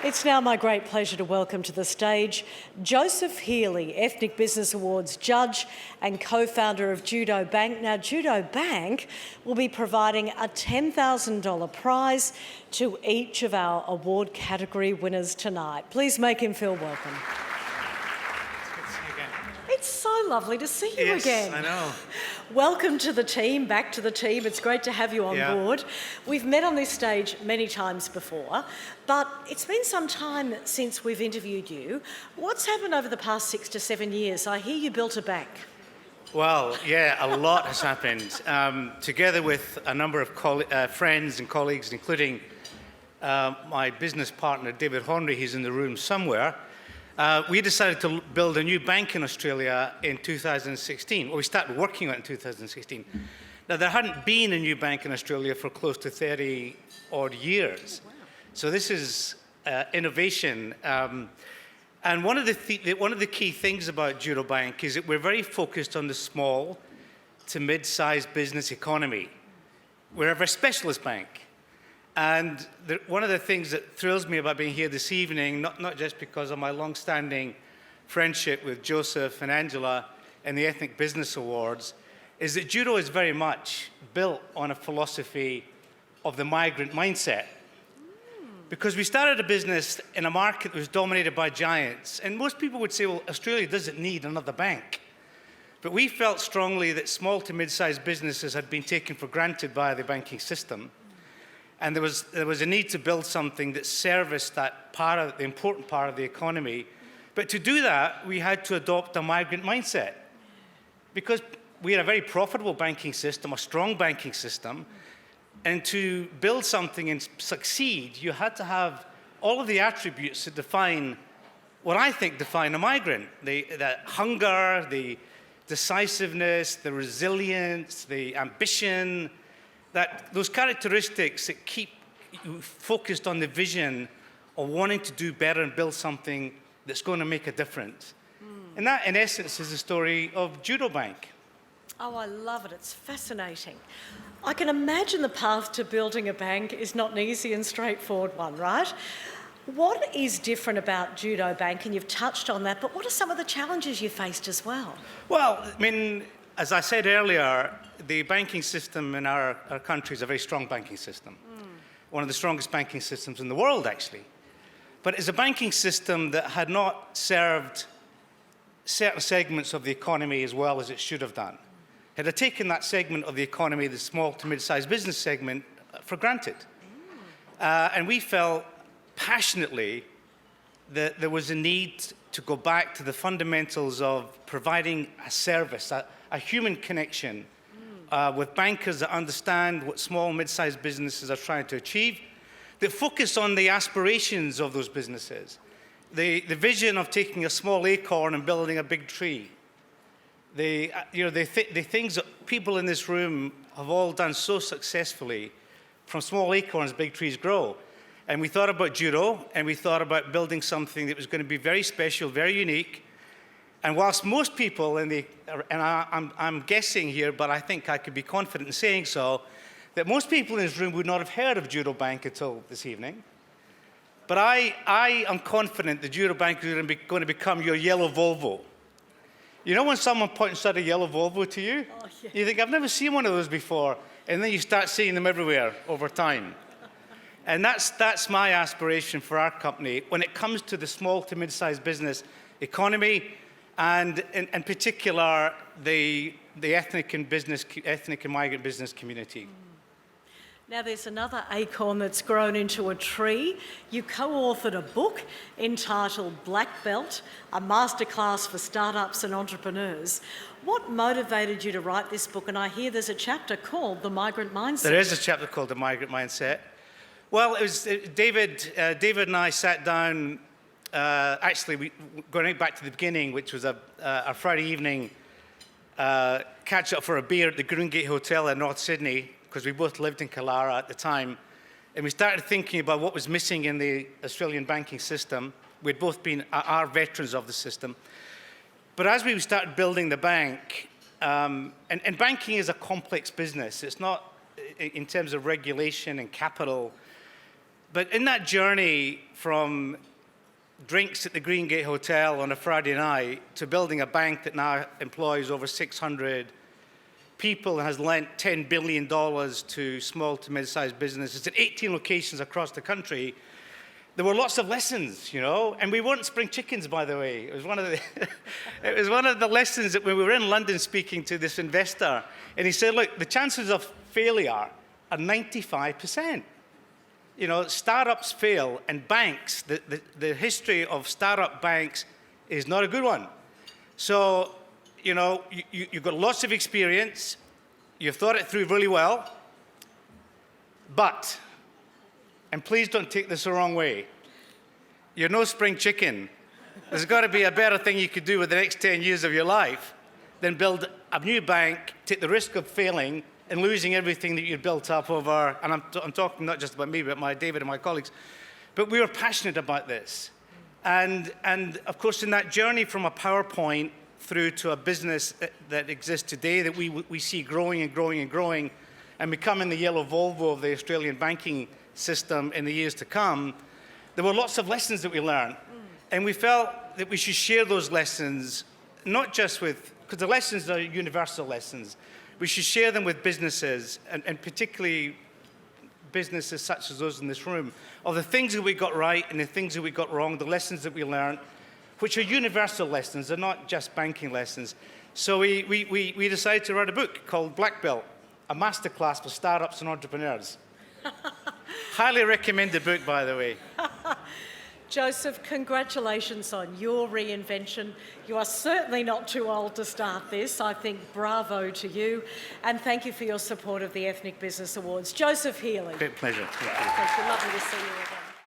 It's now my great pleasure to welcome to the stage Joseph Healy, Ethnic Business Awards judge and co-founder of Judo Bank. Now, Judo Bank will be providing a $10,000 prize to each of our award category winners tonight. Please make him feel welcome. It's so lovely to see you again. Yes, I know. Welcome to the team, back to the team. It's great to have you on board. We've met on this stage many times before, but it's been some time since we've interviewed you. What's happened over the past 6 to 7 years? I hear you built a bank. Well, yeah, a lot has happened. Together with a number of friends and colleagues, including my business partner, David Hornery, he's in the room somewhere, we decided to build a new bank in Australia in 2016. Well, we started working on it in 2016. Now, there hadn't been a new bank in Australia for close to 30-odd years. Wow. So this is innovation. And one of the key things about Judo Bank is that we're very focused on the small to mid-sized business economy. We're a very specialist bank. And one of the things that thrills me about being here this evening, not just because of my long-standing friendship with Joseph and Angela and the Ethnic Business Awards, is that Judo is very much built on a philosophy of the migrant mindset. Because we started a business in a market that was dominated by giants, and most people would say, well, Australia doesn't need another bank. But we felt strongly that small to mid-sized businesses had been taken for granted by the banking system. And there was a need to build something that serviced that the important part of the economy. But to do that, we had to adopt a migrant mindset. Because we had a very profitable banking system, a strong banking system, and to build something and succeed, you had to have all of the attributes that define what I think define a migrant. The hunger, the decisiveness, the resilience, the ambition, those characteristics that keep you focused on the vision of wanting to do better and build something that's going to make a difference. And that, in essence, is the story of Judo Bank. Oh, I love it. It's fascinating. I can imagine the path to building a bank is not an easy and straightforward one, right? What is different about Judo Bank? And you've touched on that, but what are some of the challenges you faced as well? Well, I mean, as I said earlier, the banking system in our country is a very strong banking system. One of the strongest banking systems in the world, actually. But it's a banking system that had not served certain segments of the economy as well as it should have done. It had taken that segment of the economy, the small to mid-sized business segment, for granted. And we felt passionately that there was a need to go back to the fundamentals of providing a service, a human connection with bankers that understand what small and mid-sized businesses are trying to achieve, that focus on the aspirations of those businesses, the vision of taking a small acorn and building a big tree. The things that people in this room have all done so successfully, from small acorns, big trees grow. And we thought about Judo, and we thought about building something that was going to be very special, very unique. And whilst most people I'm guessing here, but I think I could be confident in saying so, that most people in this room would not have heard of Judo Bank until this evening. But I am confident that Judo Bank is going to become your yellow Volvo. You know when someone points out a yellow Volvo to you? Oh, yeah. You think, I've never seen one of those before. And then you start seeing them everywhere over time. And that's my aspiration for our company when it comes to the small to mid-sized business economy, and in particular, the ethnic and migrant business community. Now, there's another acorn that's grown into a tree. You co-authored a book entitled Black Belt, a masterclass for startups and entrepreneurs. What motivated you to write this book? And I hear there's a chapter called The Migrant Mindset. There is a chapter called The Migrant Mindset. Well, it was David and I sat down, going back to the beginning, which was a Friday evening catch up for a beer at the Greengate Hotel in North Sydney, because we both lived in Killara at the time. And we started thinking about what was missing in the Australian banking system. We'd both been veterans of the system. But as we started building the bank, and banking is a complex business. It's not, in terms of regulation and capital, But in that journey from drinks at the Green Gate Hotel on a Friday night to building a bank that now employs over 600 people and has lent $10 billion to small to mid-sized businesses in 18 locations across the country, there were lots of lessons, you know, and we weren't spring chickens, by the way. It was one of the, it was one of the lessons that when we were in London speaking to this investor, and he said, look, the chances of failure are 95%. You know, startups fail, and banks, the history of startup banks is not a good one. So, you know, you've got lots of experience, you've thought it through really well, but, and please don't take this the wrong way, you're no spring chicken. There's got to be a better thing you could do with the next 10 years of your life than build a new bank, take the risk of failing and losing everything that you'd built up over, and I'm talking not just about me, but David and my colleagues, but we were passionate about this. And of course, in that journey from a PowerPoint through to a business that exists today that we see growing and growing and growing and becoming the yellow Volvo of the Australian banking system in the years to come, there were lots of lessons that we learned. And we felt that we should share those lessons, not just with, because the lessons are universal lessons, we should share them with businesses, and particularly businesses such as those in this room, of the things that we got right and the things that we got wrong, the lessons that we learned, which are universal lessons, they're not just banking lessons. So we decided to write a book called Black Belt, a masterclass for startups and entrepreneurs. Highly recommended book, by the way. Joseph, congratulations on your reinvention. You are certainly not too old to start this. I think bravo to you. And thank you for your support of the Ethnic Business Awards. Joseph Healy. Great pleasure. Thank you. Lovely to see you again.